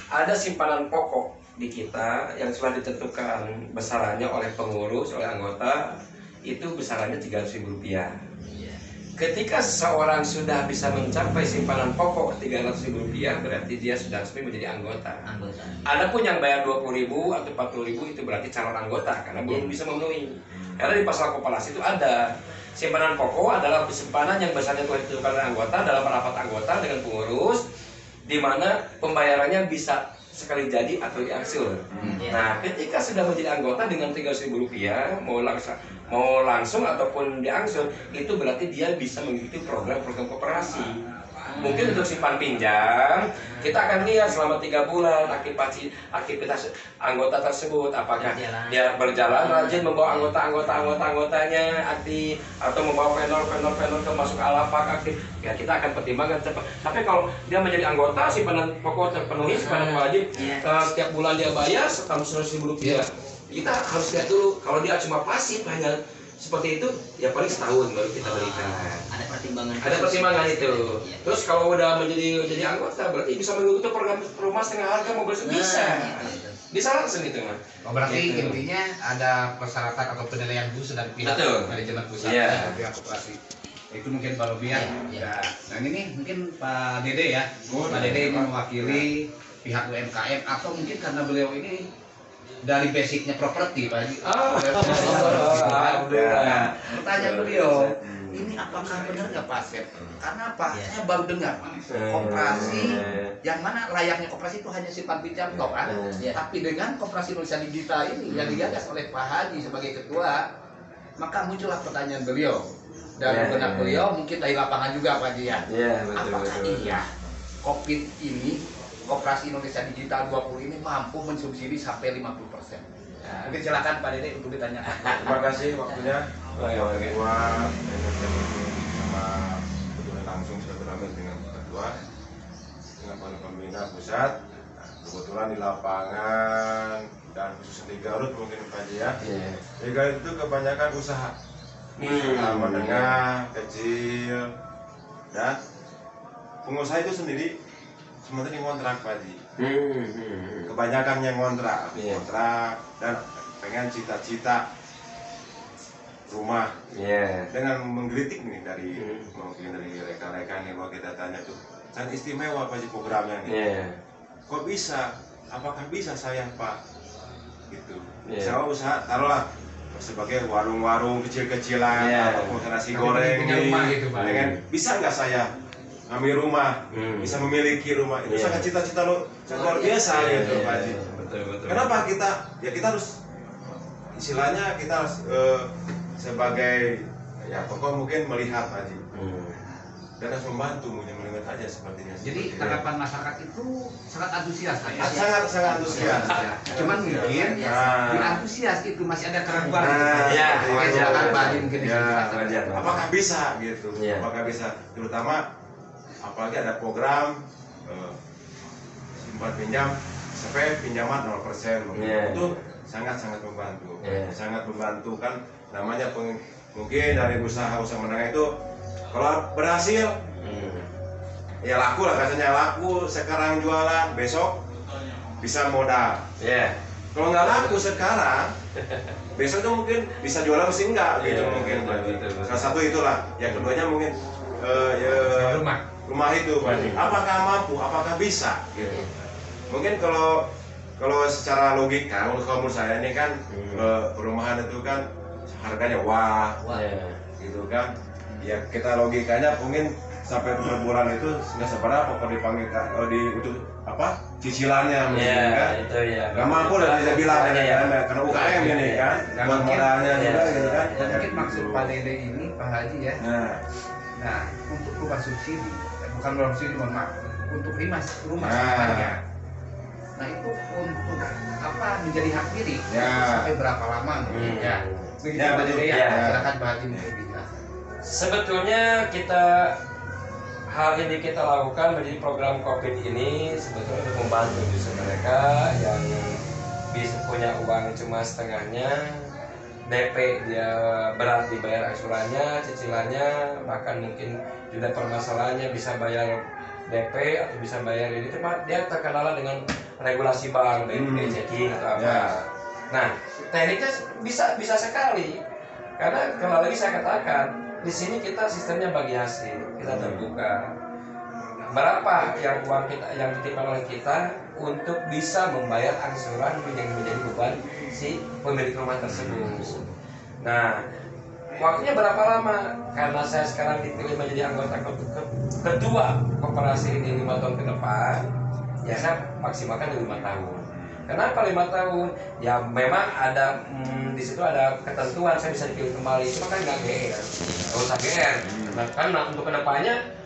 Ada simpanan pokok di kita yang sudah ditentukan besarannya oleh pengurus, oleh anggota, itu besarannya Rp300.000. Ketika seseorang sudah bisa mencapai simpanan pokok Rp300.000, berarti dia sudah resmi menjadi anggota. Adapun yang bayar Rp20.000 atau Rp40.000 itu berarti calon anggota karena belum bisa memenuhi. Karena di pasal koperasi itu ada simpanan pokok adalah simpanan yang besarnya telah ditentukan oleh anggota dalam rapat anggota dengan pengurus, di mana pembayarannya bisa sekali jadi atau diangsur. Nah, ketika sudah menjadi anggota dengan Rp300.000, mau langsung ataupun diangsur, itu berarti dia bisa mengikuti program-program koperasi. Mungkin untuk simpan pinjam, kita akan lihat selama 3 bulan aktivitas anggota tersebut, apakah dia berjalan rajin membawa anggotanya aktif, atau membawa vendor ke masuk alapak aktif. Ya, kita akan pertimbangkan. Tapi kalau dia menjadi anggota, simpanan pokok terpenuhi, simpanan wajib, setiap bulan dia bayar Rp100.000. Kita harus lihat dulu. Kalau dia cuma pasif hanya seperti itu, ya paling setahun baru kita berikan. Ada pertimbangan itu. Terus kalau udah menjadi anggota, berarti bisa mengikuti program rumah setengah harga mobil bisa langsung gitu, Mas. Oh, berarti intinya ada persyaratan atau penilaian khusus dari pihak manajemen pusat dan pihak koperasi. Itu mungkin Pak Robi ya. Nah, ini mungkin Pak Dede ya. Pak Dede ini mewakili pihak UMKM atau mungkin karena beliau ini dari basicnya properti, Pak. Pertanyaan beliau, ini apakah benar nggak Pak Asep? Karena apa? Saya baru dengar koperasi yang mana layaknya koperasi itu hanya simpan pinjam toh kan? Tapi dengan koperasi Indonesia Digital ini yang digagas oleh Pak Haji sebagai ketua, maka muncullah pertanyaan beliau dan benar beliau mungkin dari lapangan juga Pak Haji ya. Apakah iya COVID ini Koperasi Indonesia Digital 20 ini mampu mensubsidi sampai 50%. Mungkin silakan Pak Dede untuk ditanyakan. Terima kasih waktunya. Ketua sama kebetulan langsung silaturahmi dengan ketua dengan para pembina pusat. Kebetulan di lapangan dan khususnya di Garut mungkin Pak Haji ya. Di Garut itu kebanyakan usaha menengah, kecil, dan pengusaha itu sendiri sementara ngontrak Pak Haji. Kebanyakan yang ngontrak dan pengen cita-cita rumah. Dengan menggelitik nih mungkin dari rekan-rekan yang mau kita tanya tuh, sangat istimewa Pak Haji programnya nih. Kok bisa? Apakah bisa saya Pak? Gitu. Saya usaha taruhlah sebagai warung-warung kecil-kecilan atau nasi goreng nih. Bisa nggak saya ngambil rumah, bisa memiliki rumah, itu sangat cita-cita lo luar biasa gitu Pak Haji. Kenapa kita harus istilahnya kita harus sebagai ya tokoh mungkin melihat Pak Haji dan harus membantu melihat aja sepertinya. Jadi tanggapan masyarakat itu sangat antusias Pak ya? Sangat antusias. Cuman mungkin di antusias itu masih ada keraguan. Apakah bisa gitu? Apakah bisa? Terutama apalagi ada program simpan pinjam sampai pinjaman 0%, itu sangat membantu. Sangat membantu kan, namanya mungkin dari usaha menengah itu kalau berhasil ya laku lah, katanya laku sekarang jualan, besok bisa modal. Kalau nggak laku sekarang, besok tuh mungkin bisa jualan mesti enggak gitu mungkin. Salah satu itulah. Yang keduanya mungkin rumah itu Pak Haji. Apakah mampu? Apakah bisa? Gitu. Mungkin kalau secara logika, kalau menurut saya ini kan perumahan itu kan harganya gitu kan. Ya kita logikanya mungkin sampai per bulan itu nggak seberapa kalau dipanggil untuk apa cicilannya mungkin kan. Nggak mampu lah bisa bilang karena UKM ini kan. Buat modalnya juga gitu kan. Mungkin maksud Pak Dede ini Pak Haji ya. Nah, untuk rumah subsidi, bukan rumah subsidi, mohon maaf, untuk rumah simpannya. Nah, itu untuk apa menjadi hak milik sampai berapa lama mungkin ya? Begitu Pak Dede ya. Silakan Pak Haji untuk dijelaskan. Sebetulnya hal ini kita lakukan menjadi program COVID ini sebetulnya untuk membantu justru mereka yang bisa punya uang cuma setengahnya, DP dia berat dibayar angsurannya, cicilannya, bahkan mungkin juga permasalahannya bisa bayar DP atau bisa bayar ini, cuma dia terkendala dengan regulasi bank, BNI checking atau apa. Nah, tekniknya bisa sekali. Karena kalau lagi saya katakan, di sini kita sistemnya bagi hasil, kita terbuka. Berapa yang uang kita yang dititipkan oleh kita untuk bisa membayar angsuran yang menjadi beban si pemilik rumah tersebut. Nah, waktunya berapa lama? Karena saya sekarang dipilih menjadi anggota ketua koperasi ini 5 tahun ke depan, ya saya maksimalkan 5 tahun. Kenapa 5 tahun? Ya memang ada di situ ada ketentuan saya bisa dipilih kembali, cuma kan nggak GR, nggak usah GR. Karena untuk kedepannya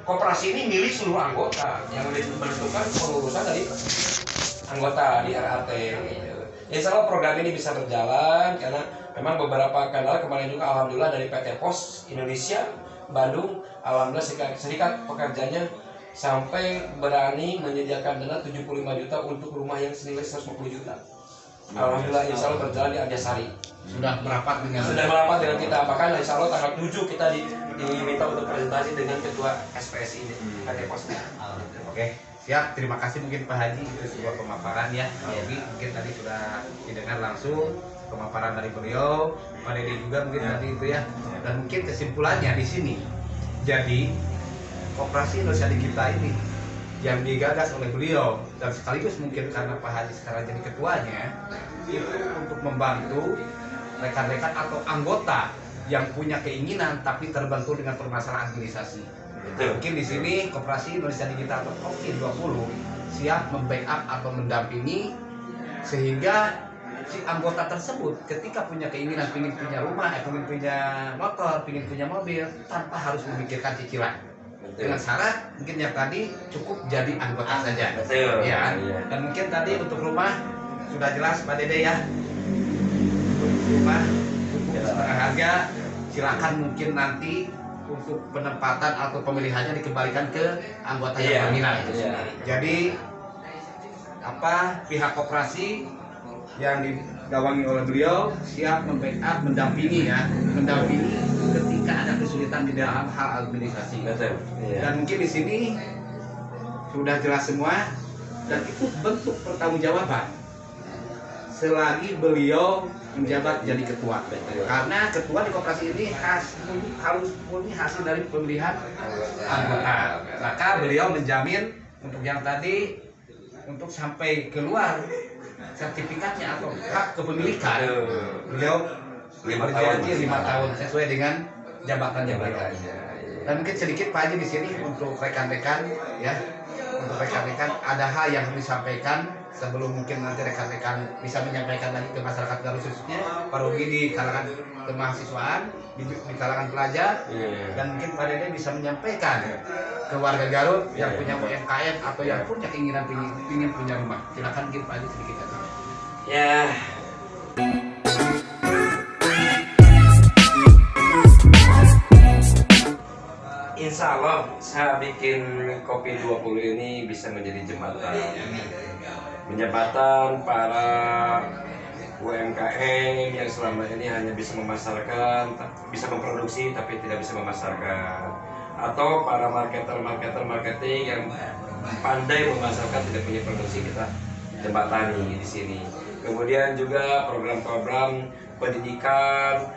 koperasi ini milik seluruh anggota yang menentukan pengurusan dari anggota di RAT. Insya Allah program ini bisa berjalan karena memang beberapa kendala kemarin juga alhamdulillah dari PT Pos Indonesia Bandung, alhamdulillah serikat pekerjanya sampai berani menyediakan dana 75 juta untuk rumah yang senilai 150 juta. Alhamdulillah insya Allah berjalan di Anjasari. Sudah merapat dengan kita, bahkan insya Allah tanggal 7 kita diminta untuk presentasi dengan ketua SPSI ini PT Pos. Oke, siap. Terima kasih mungkin Pak Haji itu sebuah pemaparan ya. Jadi mungkin tadi sudah didengar langsung pemaparan dari beliau, Pak Dede juga mungkin tadi itu ya. Dan mungkin kesimpulannya di sini. Jadi koperasi Indonesia Digital ini yang digagas oleh beliau dan sekaligus mungkin karena Pak Haji sekarang jadi ketuanya itu untuk membantu rekan-rekan atau anggota yang punya keinginan tapi terbantu dengan permasalahan administrasi. Mungkin di sini Koperasi Indonesia Digital atau Kopi 20 siap membackup atau mendampingi sehingga si anggota tersebut ketika punya keinginan ingin punya rumah, ingin punya motor, ingin punya mobil tanpa harus memikirkan cicilan. Dengan syarat mungkin yang tadi cukup jadi anggota saja. Ya. Dan mungkin tadi untuk rumah sudah jelas Pak Dede ya. Rumah cukup setengah harga, silakan mungkin nanti untuk penempatan atau pemilihannya dikembalikan ke anggota yang berminat itu sendiri. Jadi pihak koperasi yang digawangi oleh beliau siap membackup, mendampingi ketika ada kesulitan di dalam hal administrasi. Dan mungkin di sini sudah jelas semua dan itu bentuk pertanggungjawaban selagi beliau menjabat jadi ketua. Karena ketua di koperasi ini harus murni hasil dari pemilihan anggota. Maka beliau menjamin untuk yang tadi untuk sampai keluar sertifikatnya atau hak kepemilikan beliau berjanji 5 tahun sesuai dengan jabatannya beliau. Dan mungkin sedikit Pak Haji di sini untuk rekan-rekan ya, untuk rekan-rekan ada hal yang harus disampaikan sebelum mungkin nanti rekan-rekan bisa menyampaikan lagi ke masyarakat Garut khususnya Pak Rugi di kalangan kemahasiswaan, di kalangan pelajar, dan mungkin Pak Dede bisa menyampaikan ke warga Garut yang punya UMKM atau yang punya keinginan ingin punya rumah. Silakan mungkin Pak Haji sedikit aja. Ya. Insya Allah saya bikin Kopi 20 ini bisa menjadi jembatan para UMKM yang selama ini hanya bisa memasarkan, bisa memproduksi tapi tidak bisa memasarkan, atau para marketing yang pandai memasarkan tidak punya produksi, kita jembatani di sini. Kemudian juga program-program pendidikan,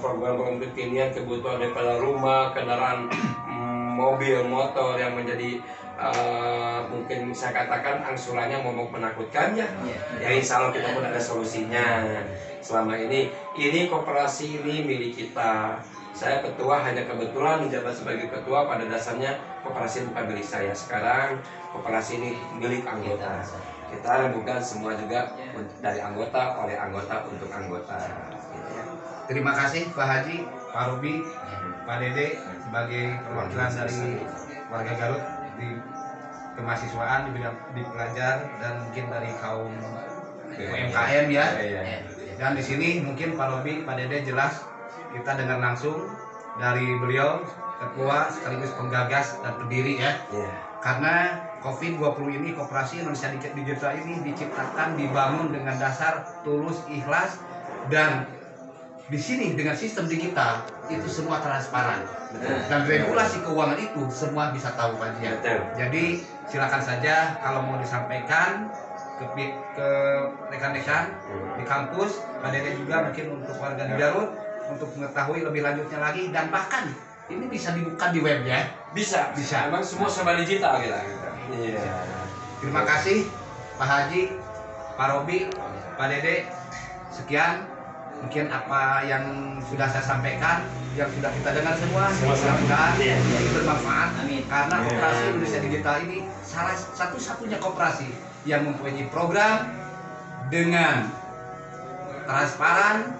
program-program kekinian kebutuhan daripada rumah, kendaraan, mobil, motor yang menjadi mungkin saya katakan angsurannya mau menakutkan ya. Ya insya Allah kita pun ada solusinya. Selama ini koperasi ini milik kita. Saya ketua hanya kebetulan menjabat sebagai ketua, pada dasarnya koperasi bukan milik saya. Sekarang koperasi ini milik anggota. Kita rembukan semua juga dari anggota, oleh anggota, untuk anggota. Terima kasih Pak Haji, Pak Ruby, Pak Dede sebagai perwakilan dari warga Garut di kemahasiswaan, di pelajar dan mungkin dari kaum UMKM ya. Dan di sini mungkin Pak Ruby, Pak Dede jelas kita dengar langsung dari beliau ketua sekaligus penggagas dan pendiri ya. Karena COVID-20 ini, Koperasi Indonesia Digital ini diciptakan, dibangun dengan dasar tulus, ikhlas, dan di sini dengan sistem digital itu semua transparan dan regulasi keuangan itu semua bisa tahu Pak Haji. Jadi silakan saja kalau mau disampaikan ke rekan-rekan di kampus, Pak Dede juga mungkin untuk warga di Garut untuk mengetahui lebih lanjutnya lagi, dan bahkan ini bisa dibuka di web ya. Bisa. Emang semua serba digital kita. Iya. Terima kasih Pak Haji, Pak Robi, Pak Dede. Sekian mungkin apa yang sudah saya sampaikan, yang sudah kita dengar semua, mudah-mudahan ini bermanfaat. Karena Koperasi Indonesia Digital ini salah satu-satunya koperasi yang mempunyai program dengan transparan,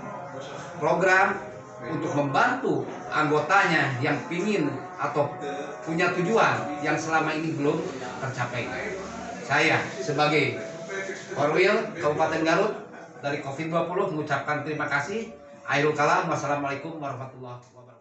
program untuk membantu anggotanya yang ingin atau punya tujuan yang selama ini belum tercapai. Saya sebagai Korwil Kabupaten Garut dari COVID-20 mengucapkan terima kasih. Akhirul kalam, wassalamualaikum warahmatullahi wabarakatuh.